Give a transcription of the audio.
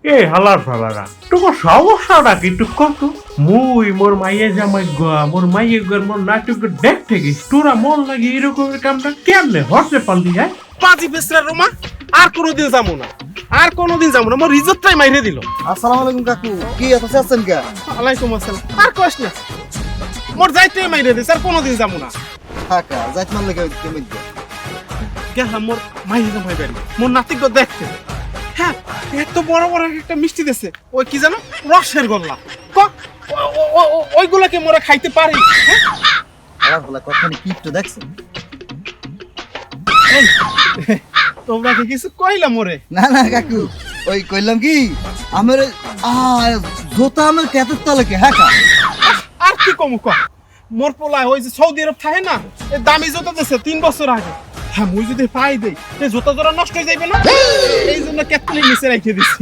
এ হালার ফালারা তোর সমস্যাটা কি একটু কত মুই মোর মাইয়ে জামাই মোর মাইয়ে মোর নাটক দেখতে গেছি তোরা মন লাগে এরকমের কামটা কেমনে হতে পারলি হ্যাঁ পাজি বেসরা রোমা আর কোনোদিন যাবো না মোর ইজ্জতটাই মাইরে দিল। আসসালামু আলাইকুম কাকু, কি এত চাচ্ছেন কে? ওয়ালাইকুম আসসালাম। আর কষ্ট না, মোর যাইতেই মাইরে দিস, আর কোনোদিন যাবো না। থাকা যাইত মারলে কেমন গেলাম মোর মাইরে জামাই বাড়ি, মোর নাতিকে দেখতে। হ্যাঁ, এত বড় বড় একটা মিষ্টি দিছে, ওই কি জানো, রসের গোল্লা। ওইগুলাকে মোরা খাইতে পারি? আমার বলা কখনো কি একটু দেখছেন? এই, তোমরা কি কিছু কইলা মোরে? না না কাকু, ওই কইলাম কি আমার জোতা আমার কেতের তলে কে হ্যাঁ আর কি কমু ক, মোর পোলায় ওই যে সৌদি আরব থাকে না, এই দামি জুতা দিছে 3 বছর আগে। হ্যাঁ, মুই যদি পাই দেই, এই জুতা জোড়া নষ্ট হয়ে যাইবে না, এই জন্য কেতলি নিচে রেখে দিছি।